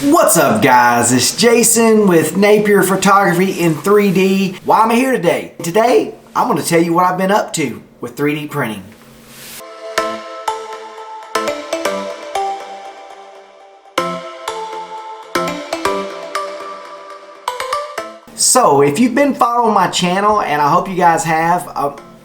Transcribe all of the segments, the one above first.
What's up guys, it's Jason with Napier Photography in 3D. Why am I here today? Today, I'm going to tell you what I've been up to with 3D printing. So, if you've been following my channel, and I hope you guys have,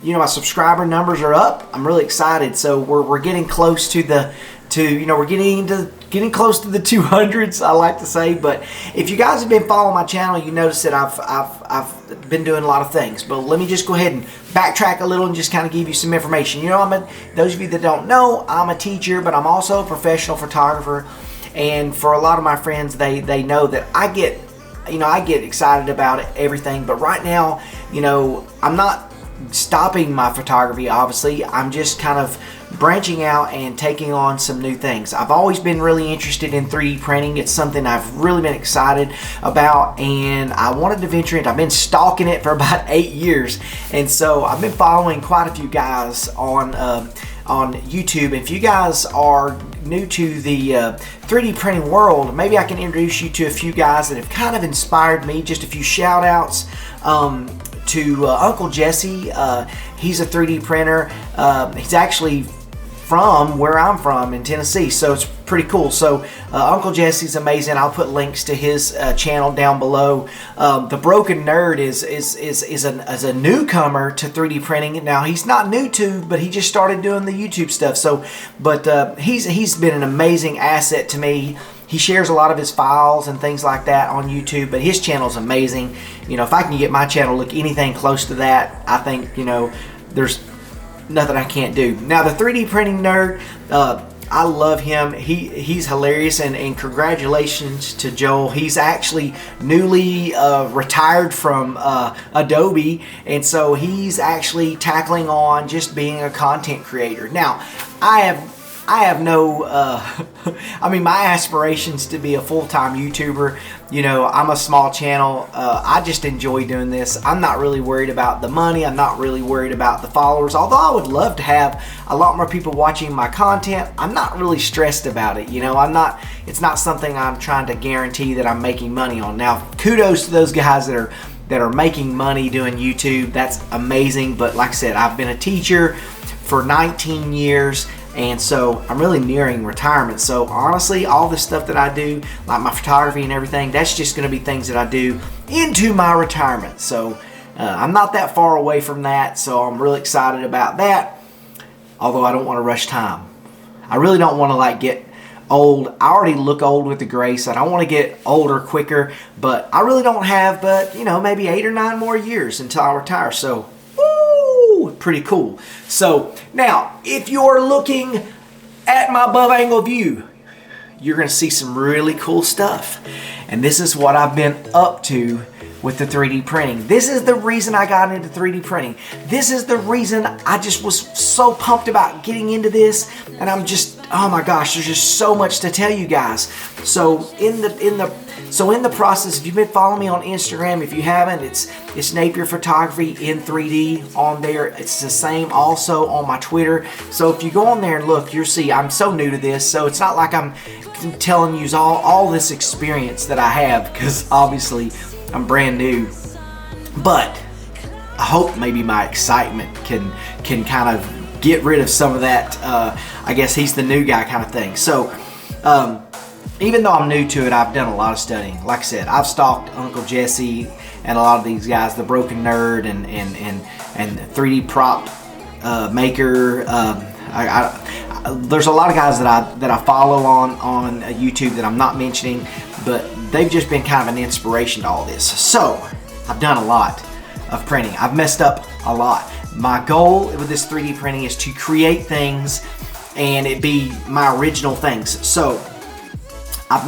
my subscriber numbers are up. I'm really excited. So we're getting close to we're getting close to the 200s, I like to say. But if you guys have been following my channel, you notice that I've been doing a lot of things. But let me just go ahead and backtrack a little and just kind of give you some information. Those of you that don't know, I'm a teacher, but I'm also a professional photographer. And for a lot of my friends, they know that I get excited about everything. But right now, I'm not stopping my photography. Obviously, I'm just kind of branching out and taking on some new things. I've always been really interested in 3D printing. It's something I've really been excited about, and I wanted to venture into. I've been stalking it for about 8 years, and so I've been following quite a few guys on YouTube. If you guys are new to the 3D printing world, maybe I can introduce you to a few guys that have kind of inspired me. Just a few shout outs to Uncle Jesse. He's a 3D printer. He's actually from where I'm from in Tennessee, so it's pretty cool. So Uncle Jesse's amazing. I'll put links to his channel down below. The Broken Nerd is a newcomer to 3D printing. Now he's not new to, but he just started doing the YouTube stuff. So, but he's been an amazing asset to me. He shares a lot of his files and things like that on YouTube, but his channel's amazing. If I can get my channel to look anything close to that, I think, there's nothing I can't do. Now, the 3D printing nerd, I love him. He's hilarious, and congratulations to Joel. He's actually newly retired from Adobe, and so he's actually tackling on just being a content creator. Now, I have no, my aspirations to be a full-time YouTuber. I'm a small channel. I just enjoy doing this. I'm not really worried about the money. I'm not really worried about the followers. Although I would love to have a lot more people watching my content, I'm not really stressed about it. It's not something I'm trying to guarantee that I'm making money on. Now, kudos to those guys that are making money doing YouTube. That's amazing. But like I said, I've been a teacher for 19 years. And so I'm really nearing retirement. So honestly, all this stuff that I do, like my photography and everything, that's just going to be things that I do into my retirement. So I'm not that far away from that. So I'm really excited about that. Although I don't want to rush time. I really don't want to get old. I already look old with the gray, so I don't want to get older quicker. But I really don't have maybe 8 or 9 more years until I retire. So pretty cool. So now, if you're looking at my above angle view, you're going to see some really cool stuff. And this is what I've been up to with the 3D printing. This is the reason I got into 3D printing. This is the reason I just was so pumped about getting into this. And I'm just, oh my gosh, there's just so much to tell you guys. So in the process, if you've been following me on Instagram, if you haven't, it's Napier Photography in 3D on there. It's the same also on my Twitter. So if you go on there and look, you'll see I'm so new to this. So it's not like I'm telling you all this experience that I have, because obviously I'm brand new. But I hope maybe my excitement can kind of get rid of some of that. I guess he's the new guy kind of thing. So even though I'm new to it, I've done a lot of studying. Like I said, I've stalked Uncle Jesse and a lot of these guys, the Broken Nerd and 3D prop maker. There's a lot of guys that I follow on YouTube that I'm not mentioning, but they've just been kind of an inspiration to all this. So I've done a lot of printing. I've messed up a lot. My goal with this 3D printing is to create things and it be my original things. So I've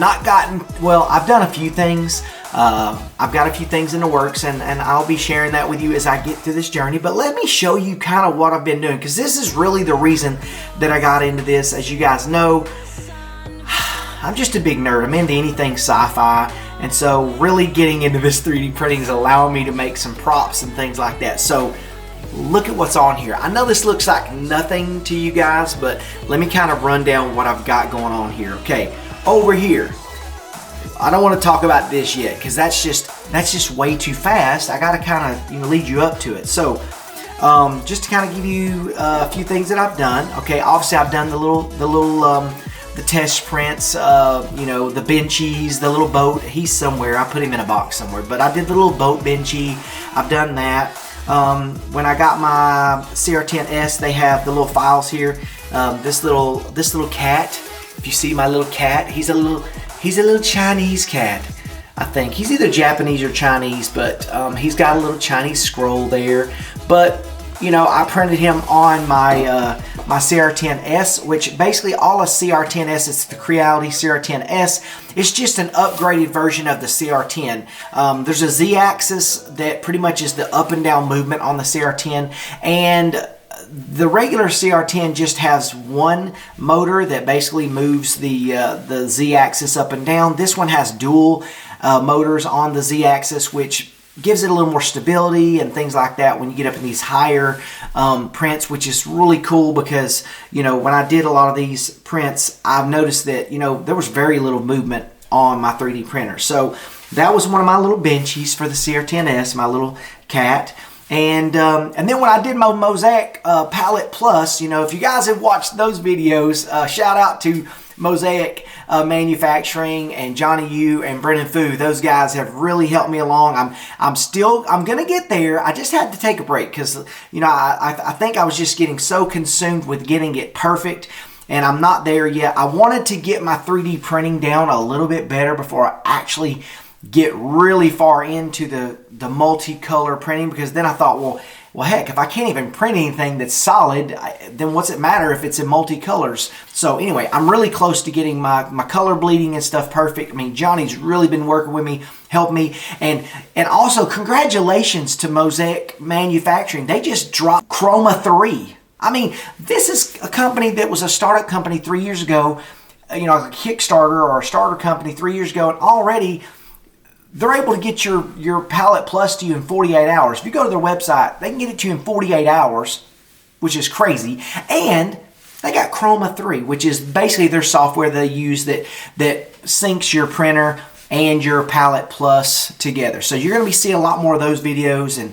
done a few things. I've got a few things in the works, and I'll be sharing that with you as I get through this journey. But let me show you kind of what I've been doing, because this is really the reason that I got into this. As you guys know, I'm just a big nerd. I'm into anything sci-fi, and so really getting into this 3D printing is allowing me to make some props and things like that. So look at what's on here. I know this looks like nothing to you guys, but let me kind of run down what I've got going on here. Okay, over here, I don't want to talk about this yet because that's just way too fast. I got to kind of lead you up to it. So just to kind of give you a few things that I've done. Okay, obviously I've done the test prints, the Benchy's, the little boat. He's somewhere. I put him in a box somewhere. But I did the little boat Benchy. I've done that. When I got my CR10s, they have the little files here. This little cat. If you see my little cat, he's a little Chinese cat. I think he's either Japanese or Chinese, but he's got a little Chinese scroll there. But I printed him on my my CR10s, which basically all a CR10s, it's the Creality CR10s. It's just an upgraded version of the CR10. There's a Z-axis that pretty much is the up and down movement on the CR10, and the regular CR10 just has one motor that basically moves the Z-axis up and down. This one has dual motors on the Z-axis, which gives it a little more stability and things like that when you get up in these higher prints, which is really cool because, when I did a lot of these prints, I've noticed that, there was very little movement on my 3D printer. So that was one of my little benchies for the CR10s, my little cat. And then when I did my Mosaic Palette Plus, if you guys have watched those videos, shout out to Mosaic Manufacturing and Johnny Yu and Brennan Fu. Those guys have really helped me along. I'm gonna get there. I just had to take a break because I think I was just getting so consumed with getting it perfect, and I'm not there yet. I wanted to get my 3D printing down a little bit better before I actually get really far into the multicolor printing, because then I thought, well heck, if I can't even print anything that's solid, then what's it matter if it's in multicolors? So anyway, I'm really close to getting my color bleeding and stuff perfect. I mean, Johnny's really been working with me, helped me, and also congratulations to Mosaic Manufacturing. They just dropped Chroma 3. I mean, this is a company that was a startup company 3 years ago, a Kickstarter or a starter company 3 years ago, and already they're able to get your Palette Plus to you in 48 hours. If you go to their website, they can get it to you in 48 hours, which is crazy. And they got Chroma 3, which is basically their software they use that syncs your printer and your Palette Plus together. So you're going to be seeing a lot more of those videos, and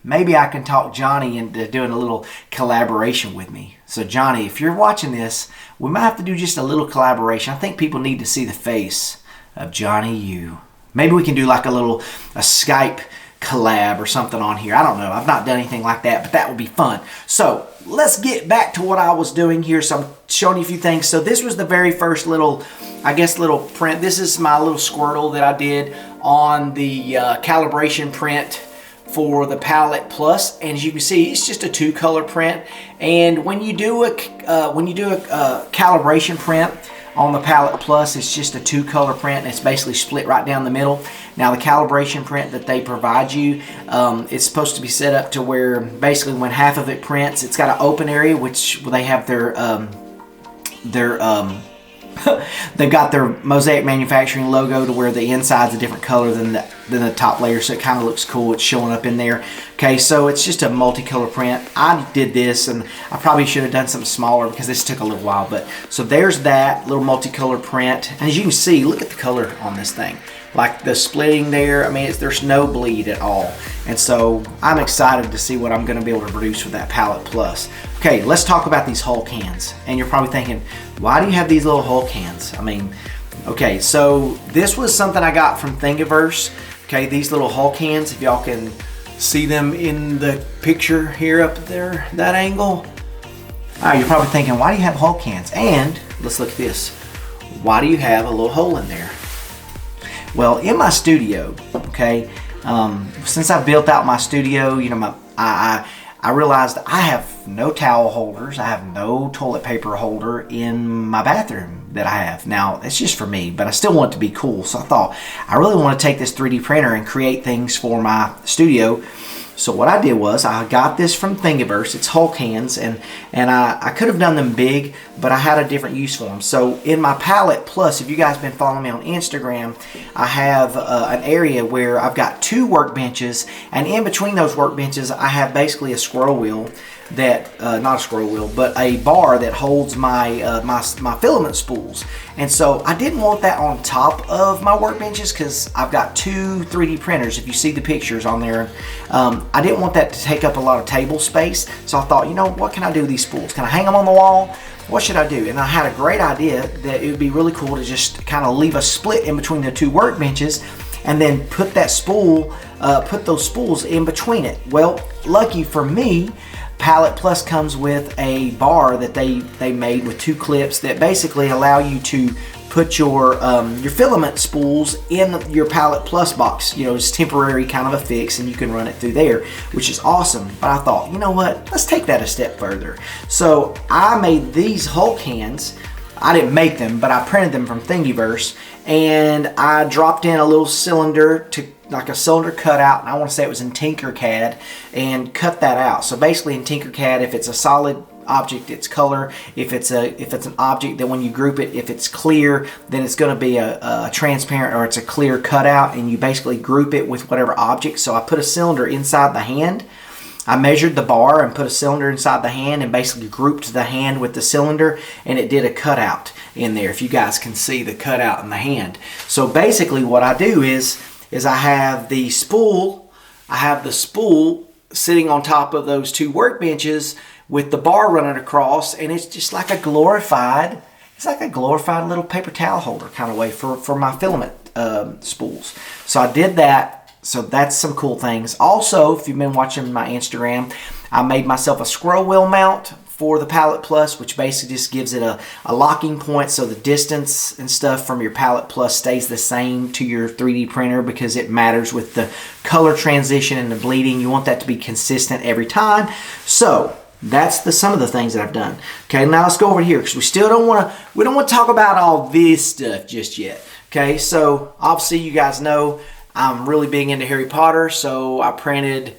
maybe I can talk Johnny into doing a little collaboration with me. So Johnny, if you're watching this, we might have to do just a little collaboration. I think people need to see the face of Johnny Yu. Maybe we can do like a Skype collab or something on here. I don't know. I've not done anything like that, but that would be fun. So let's get back to what I was doing here. So I'm showing you a few things. So this was the very first little print. This is my little Squirtle that I did on the Calibration Print for the Palette Plus, and as you can see, it's just a 2-color print. And when you do a Calibration Print on the Palette Plus, it's just a 2-color print, and it's basically split right down the middle. Now the Calibration Print that they provide you, it's supposed to be set up to where basically when half of it prints, it's got an open area, which they have they've got their Mosaic Manufacturing logo to where the inside's a different color than the top layer, so it kind of looks cool. It's showing up in there. Okay, so it's just a multicolor print. I did this, and I probably should have done something smaller because this took a little while. But so there's that little multicolor print, and as you can see, look at the color on this thing. Like the splitting there, I mean, there's no bleed at all. And so I'm excited to see what I'm going to be able to produce with that Palette Plus. Okay, let's talk about these Hulk hands. And you're probably thinking, why do you have these little Hulk hands? I mean, okay, so this was something I got from Thingiverse. Okay, these little Hulk hands, if y'all can see them in the picture here up there, that angle. All right, you're probably thinking, why do you have Hulk hands? And let's look at this. Why do you have a little hole in there? Well, in my studio, okay, since I built out my studio, I realized I have no towel holders. I have no toilet paper holder in my bathroom that I have. Now, it's just for me, but I still want it to be cool. So I thought, I really want to take this 3D printer and create things for my studio. So what I did was I got this from Thingiverse. It's Hulk hands, and I could have done them big, but I had a different use for them. So in my Palette Plus, if you guys have been following me on Instagram, I have an area where I've got 2 workbenches, and in between those workbenches, I have basically a scroll wheel that, not a scroll wheel, but a bar that holds my, my filament spools. And so I didn't want that on top of my workbenches because I've got 2 3D printers. If you see the pictures on there, I didn't want that to take up a lot of table space. So I thought, you know, what can I do with these spools? Can I hang them on the wall? What should I do? And I had a great idea that it would be really cool to just kind of leave a split in between the 2 workbenches and then put that spool, put those spools in between it. Well, lucky for me, Palette Plus comes with a bar that they made with 2 clips that basically allow you to put your filament spools in your Palette Plus box. You know, it's temporary kind of a fix, and you can run it through there, which is awesome. But I thought, you know what? Let's take that a step further. So I made these Hulk hands. I didn't make them, but I printed them from Thingiverse, and I dropped in a little cylinder to like a cylinder cutout, and I want to say it was in Tinkercad, and cut that out. So basically in Tinkercad, if it's a solid object, it's color. If it's an object, then when you group it, if it's clear, then it's going to be a transparent, or it's a clear cutout, and you basically group it with whatever object. So I put a cylinder inside the hand. I measured the bar and put a cylinder inside the hand and basically grouped the hand with the cylinder, and it did a cutout in there, if you guys can see the cutout in the hand. So basically what I do is I have the spool sitting on top of those 2 workbenches with the bar running across, and it's just like a glorified, little paper towel holder kind of way for my filament spools. So I did that. So that's some cool things. Also, if you've been watching my Instagram, I made myself a scroll wheel mount for the Palette Plus, which basically just gives it a locking point, so the distance and stuff from your Palette Plus stays the same to your 3D printer, because it matters with the color transition and the bleeding. You want that to be consistent every time. So that's some of the things that I've done. Okay, now let's go over here, because we don't want to talk about all this stuff just yet. Okay, so obviously you guys know I'm really big into Harry Potter, so I printed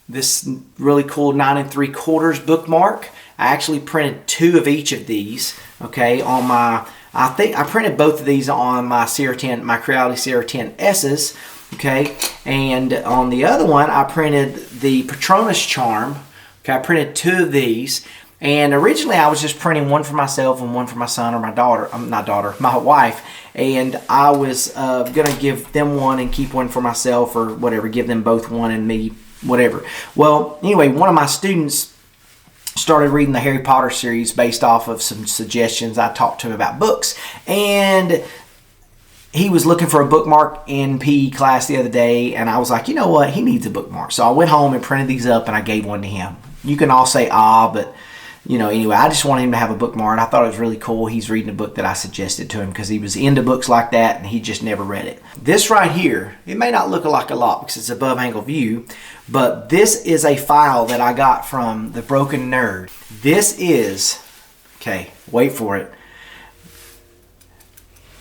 this really cool 9 3/4 bookmark. I actually printed 2 of each of these, okay, on my, I think I printed both of these on my CR10, my Creality CR10s, okay, and on the other one I printed the Patronus charm. Okay, I printed 2 of these, and originally I was just printing one for myself and one for my son or my daughter, my wife, and I was gonna give them one and keep one for myself, or whatever, give them both one and me, whatever. Well, anyway, one of my students started reading the Harry Potter series based off of some suggestions I talked to him about books, and he was looking for a bookmark in PE class the other day, and I was like, you know what, he needs a bookmark. So I went home and printed these up, and I gave one to him. You can all say but you know, anyway, I just wanted him to have a bookmark. I thought it was really cool. He's reading a book that I suggested to him because he was into books like that, and he just never read it. This right here, it may not look like a lot because it's above angle view, but this is a file that I got from the Broken Nerd. This is, okay, wait for it.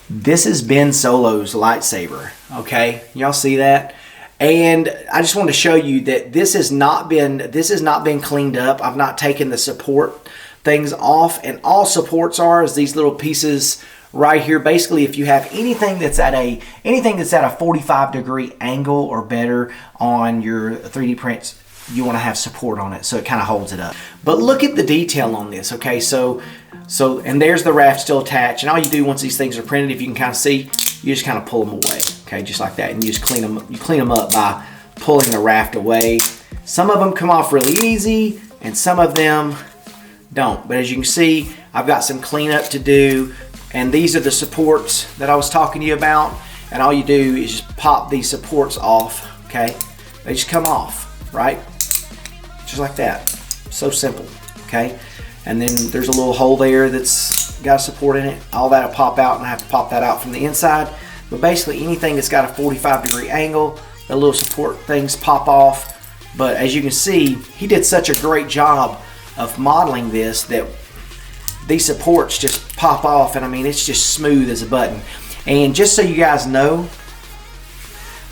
This is Ben Solo's lightsaber, okay? Y'all see that? And I just want to show you that this has not been cleaned up. I've not taken the support things off, and all supports are is these little pieces right here. Basically, if you have anything that's at a 45-degree angle or better on your 3D prints, you want to have support on it so it kind of holds it up. But look at the detail on this, okay? So and there's the raft still attached, and all you do once these things are printed, if you can kind of see, you just kind of pull them away, okay, just like that, and you just clean them up by pulling the raft away. Some of them come off really easy, and some of them don't. But as you can see, I've got some cleanup to do, and these are the supports that I was talking to you about. And all you do is just pop these supports off, okay? They just come off, right? Just like that. So simple, okay? And then there's a little hole there that's got a support in it. All that'll pop out, and I have to pop that out from the inside. But basically anything that's got a 45-degree angle, the little support things pop off. But as you can see, he did such a great job of modeling this that these supports just pop off, and I mean, it's just smooth as a button. And just so you guys know,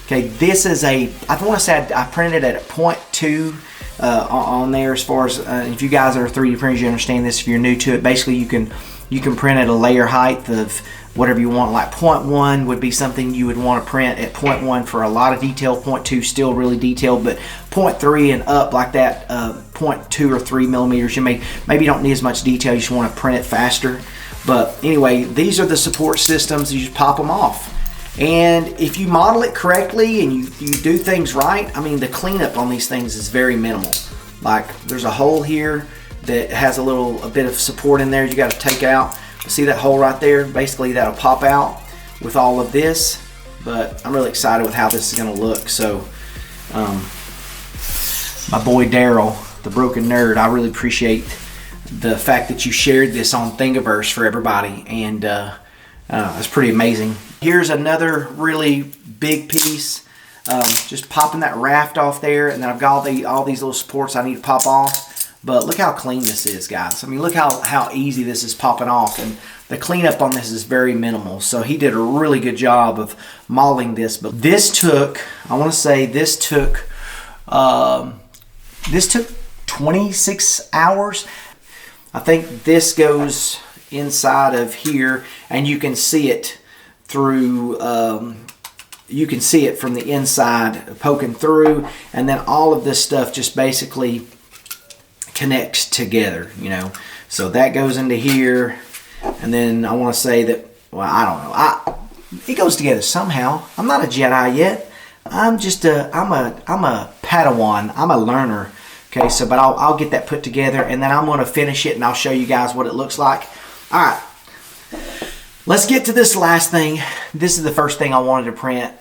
okay, this is I want to say I printed it at a 0.2 on there, as far as if you guys are 3D printers, you understand this. If you're new to it, basically you can print at a layer height of whatever you want. Like 0.1 would be something you would want to print at 0.1 for a lot of detail. 0.2 still really detailed, but 0.3 and up like that, 0.2 or 3 millimeters, maybe you don't need as much detail, you just want to print it faster. But anyway, these are the support systems. You just pop them off. And if you model it correctly and you do things right, I mean, the cleanup on these things is very minimal. Like there's a hole here that has a bit of support in there you got to take out. See that hole right there? Basically that'll pop out with all of this, but I'm really excited with how this is going to look. So my boy Daryl, the Broken Nerd, I really appreciate the fact that you shared this on Thingiverse for everybody, and it's pretty amazing. Here's another really big piece, just popping that raft off there, and then I've got all these little supports I need to pop off. But look how clean this is, guys. I mean, look how easy this is popping off, and the cleanup on this is very minimal. So he did a really good job of modeling this. But this took, I want to say, this took 26 hours. I think this goes inside of here, and you can see it through. You can see it from the inside poking through, and then all of this stuff just basically connects together, you know. So that goes into here, and then I want to say that, well, I don't know, it goes together somehow. I'm not a Jedi yet. I'm just I'm a Padawan. I'm a learner. Okay, so but I'll get that put together, and then I'm going to finish it, and I'll show you guys what it looks like. All right, let's get to this last thing. This is the first thing I wanted to print.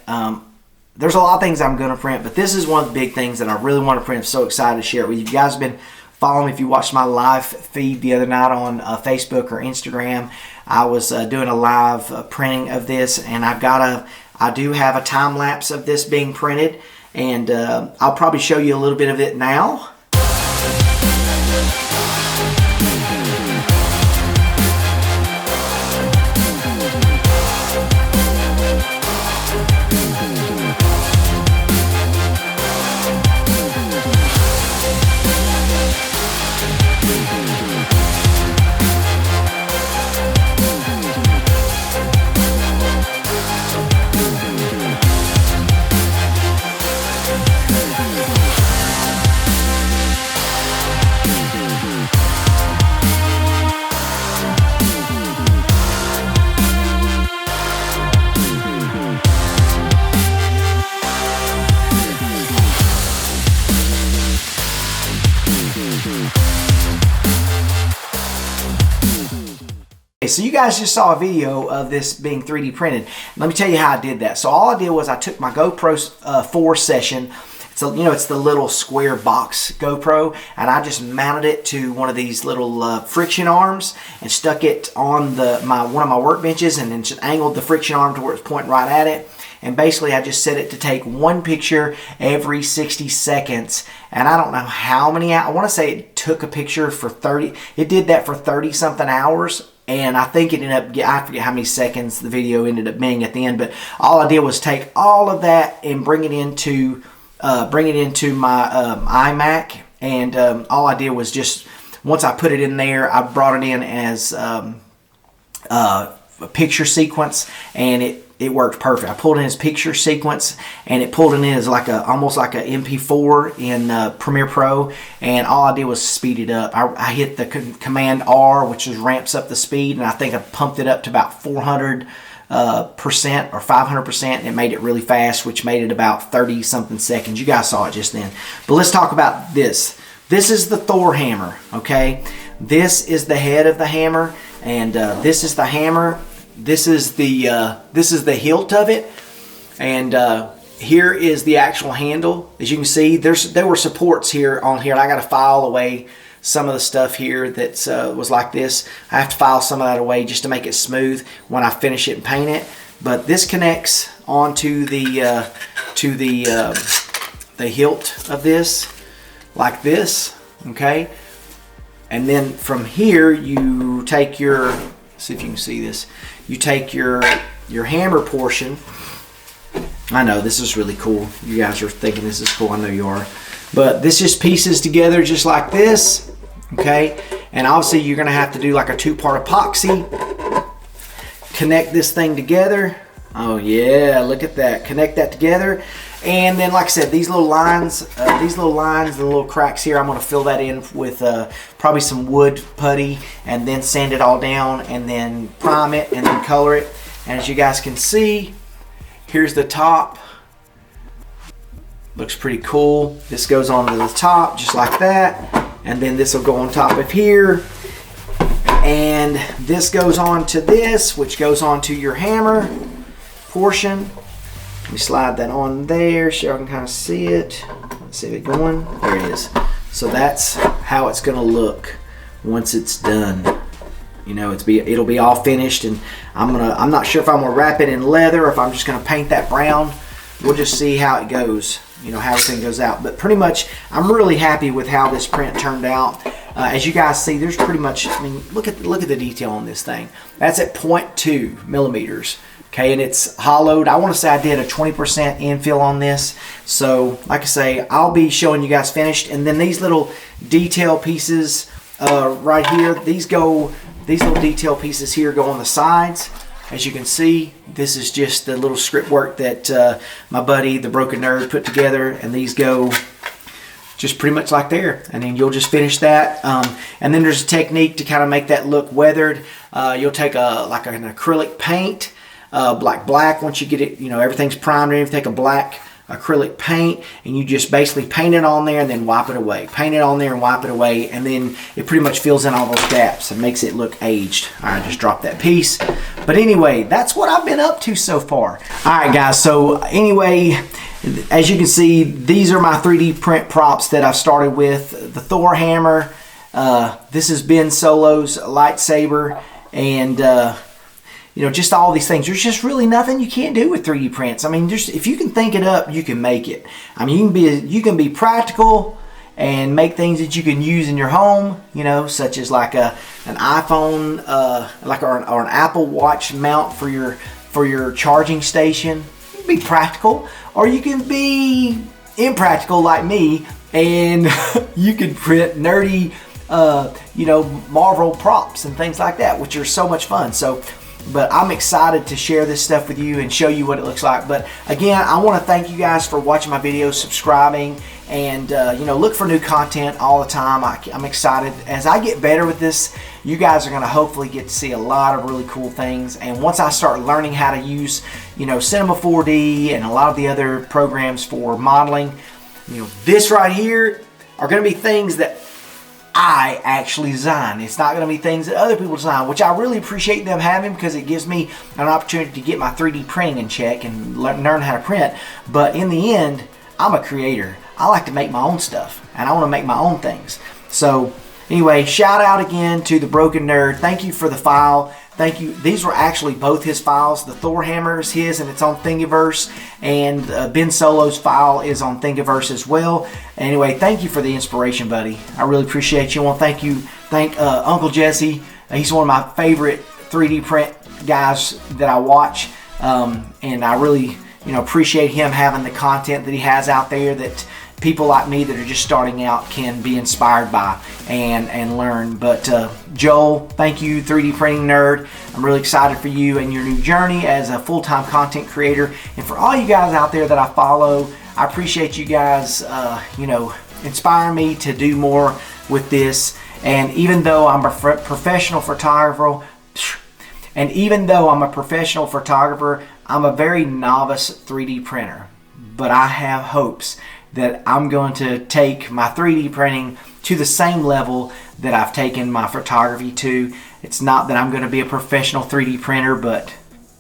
There's a lot of things I'm going to print, but this is one of the big things that I really want to print. I'm so excited to share it with you. You guys have been following me. If you watched my live feed the other night on Facebook or Instagram, I was doing a live printing of this, and I do have a time lapse of this being printed, and I'll probably show you a little bit of it now. So you guys just saw a video of this being 3D printed. Let me tell you how I did that. So all I did was I took my GoPro 4 Session. So, you know, it's the little square box GoPro, and I just mounted it to one of these little friction arms and stuck it on one of my workbenches, and then just angled the friction arm to where it's pointing right at it. And basically I just set it to take one picture every 60 seconds. And I don't know how many, I want to say it took a picture for 30, it did that for 30 something hours. And I think it ended up, I forget how many seconds the video ended up being at the end, but all I did was take all of that and bring it into my iMac. And all I did was just, once I put it in there, I brought it in as a picture sequence, and it worked perfect. I pulled in his picture sequence, and it pulled it in as almost like a MP4 in Premiere Pro, and all I did was speed it up. I hit the Command R, which just ramps up the speed, and I think I pumped it up to about 400% or 500%, and it made it really fast, which made it about 30 something seconds. You guys saw it just then. But let's talk about this. This is the Thor Hammer, okay? This is the head of the hammer, and this is the hammer. This is the hilt of it, and here is the actual handle. As you can see, there were supports here on here, and I got to file away some of the stuff here that was like this. I have to file some of that away just to make it smooth when I finish it and paint it. But this connects onto the hilt of this, like this, okay. And then from here you take your, see if you can see this. You take your hammer portion. I know this is really cool. You guys are thinking this is cool. I know you are. But this just pieces together just like this, okay? And obviously you're going to have to do like a 2-part epoxy. connect this thing together. Oh yeah, look at that. Connect that together. And then, like I said, these little lines, the little cracks here, I'm going to fill that in with probably some wood putty, and then sand it all down, and then prime it, and then color it. And as you guys can see, here's the top. Looks pretty cool. This goes onto the top just like that, and then this will go on top of here, and this goes on to this, which goes on to your hammer portion. Let me slide that on there so y'all can kind of see it. Let's see it going. There it is. So that's how it's going to look once it's done. You know, it'll be all finished, and I'm not sure if I'm gonna wrap it in leather or if I'm just gonna paint that brown. We'll just see how it goes. You know, how everything goes out. But pretty much, I'm really happy with how this print turned out. As you guys see, there's pretty much, I mean, look at the detail on this thing. That's at 0.2 millimeters. Okay, and it's hollowed. I want to say I did a 20% infill on this. So, like I say, I'll be showing you guys finished. And then these little detail pieces right here, these little detail pieces here go on the sides. As you can see, this is just the little script work that my buddy, the Broken Nerd, put together. And these go just pretty much like there. And then you'll just finish that. And then there's a technique to kind of make that look weathered. You'll take like an acrylic paint. Black once you get it, you know, everything's primed, and you take a black acrylic paint and you just basically paint it on there and then wipe it away. Paint it on there and wipe it away, and then it pretty much fills in all those gaps and makes it look aged. Alright, just drop that piece. But anyway, that's what I've been up to so far. Alright guys, so anyway, as you can see, these are my 3D print props that I've started with. The Thor Hammer, this is Ben Solo's lightsaber, and you know, just all these things. There's just really nothing you can't do with 3D prints. I mean, if you can think it up, you can make it. I mean, you can be practical and make things that you can use in your home, you know, such as like an iPhone, or an Apple Watch mount for your charging station. You can be practical, or you can be impractical like me, and you can print nerdy, you know, Marvel props and things like that, which are so much fun. But I'm excited to share this stuff with you and show you what it looks like. But again, I want to thank you guys for watching my videos, subscribing, and you know, look for new content all the time. I'm excited. As I get better with this, you guys are going to hopefully get to see a lot of really cool things. And once I start learning how to use, you know, Cinema 4D and a lot of the other programs for modeling, you know, this right here are going to be things that I actually design. It's not going to be things that other people design, which I really appreciate them having, because it gives me an opportunity to get my 3D printing in check and learn how to print. But in the end, I'm a creator. I like to make my own stuff, and I want to make my own things. So anyway, shout out again to the Broken Nerd. Thank you for the file. Thank you. These were actually both his files. The Thor Hammer is his, and it's on Thingiverse, and Ben Solo's file is on Thingiverse as well. Anyway, thank you for the inspiration, buddy. I really appreciate you. I want to thank Uncle Jesse. He's one of my favorite 3D print guys that I watch, and I really, you know, appreciate him having the content that he has out there that people like me that are just starting out can be inspired by and learn. But Joel, thank you, 3D printing nerd. I'm really excited for you and your new journey as a full-time content creator. And for all you guys out there that I follow, I appreciate you guys, you know, inspiring me to do more with this. And even though I'm a professional photographer, I'm a very novice 3D printer. But I have hopes that I'm going to take my 3D printing to the same level that I've taken my photography to. It's not that I'm going to be a professional 3D printer, but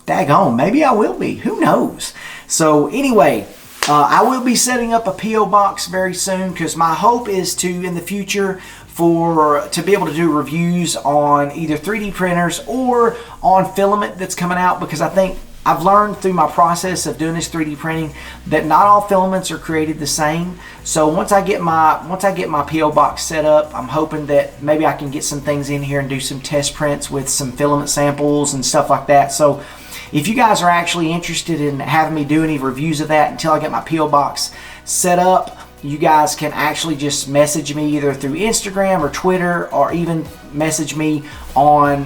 daggone, maybe I will be. Who knows? So anyway, I will be setting up a P.O. box very soon, because my hope is to, in the future, to be able to do reviews on either 3D printers or on filament that's coming out, because I think I've learned through my process of doing this 3D printing that not all filaments are created the same. So once I get my P.O. box set up, I'm hoping that maybe I can get some things in here and do some test prints with some filament samples and stuff like that. So if you guys are actually interested in having me do any reviews of that until I get my P.O. box set up, you guys can actually just message me either through Instagram or Twitter, or even message me on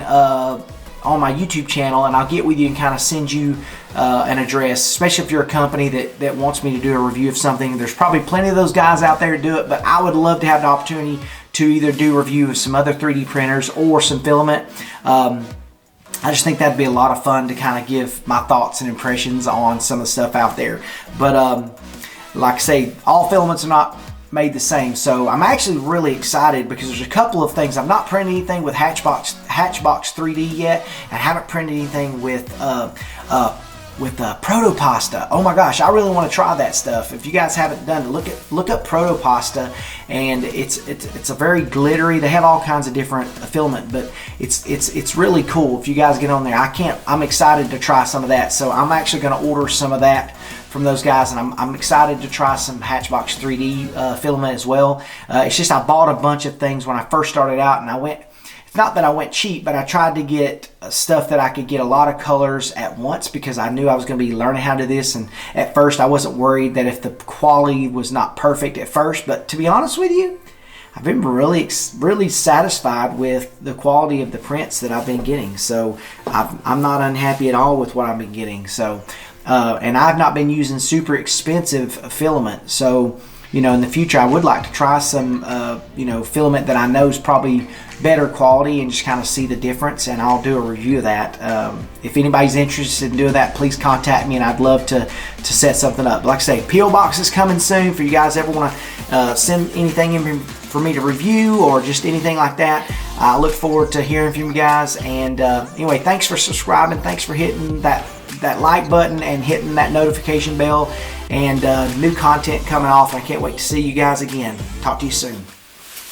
on my YouTube channel, and I'll get with you and kind of send you an address, especially if you're a company that wants me to do a review of something. There's probably plenty of those guys out there to do it, but I would love to have the opportunity to either do a review of some other 3D printers or some filament. I just think that'd be a lot of fun to kind of give my thoughts and impressions on some of the stuff out there. But like I say, all filaments are not made the same, so I'm actually really excited because there's a couple of things. I've not printed anything with Hatchbox 3D yet, and I haven't printed anything with Protopasta. Oh my gosh, I really want to try that stuff. If you guys haven't done it, look up Protopasta, and it's a very glittery. They have all kinds of different filament, but it's really cool. If you guys get on there, I'm excited to try some of that. So I'm actually going to order some of that from those guys, and I'm excited to try some Hatchbox 3D filament as well. It's just I bought a bunch of things when I first started out, and it's not that I went cheap, but I tried to get stuff that I could get a lot of colors at once because I knew I was going to be learning how to do this. And at first I wasn't worried that if the quality was not perfect at first, but to be honest with you, I've been really satisfied with the quality of the prints that I've been getting. So I'm not unhappy at all with what I've been getting. So and I've not been using super expensive filament. So, you know, in the future I would like to try some you know, filament that I know is probably better quality and just kind of see the difference, and I'll do a review of that. If anybody's interested in doing that, please contact me, and I'd love to set something up. Like I say, P.O. Box is coming soon. For you guys ever want to send anything in for me to review or just anything like that, I look forward to hearing from you guys. And anyway, thanks for subscribing. Thanks for hitting that like button and hitting that notification bell, and new content coming off. I can't wait to see you guys again. Talk to you soon.